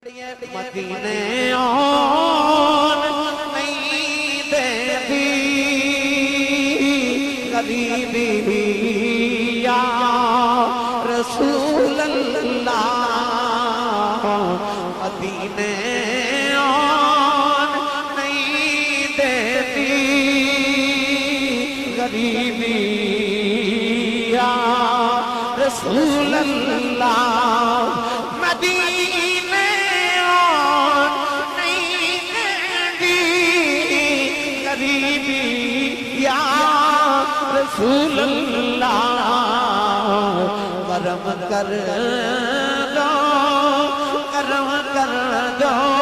मदीने आन नहीं देती गरीबी या रसूल अल्लाह। मदीने आन नहीं देती गरीबी या रसूल अल्लाह। रसूल अल्लाह करम कर दो, करम कर दो।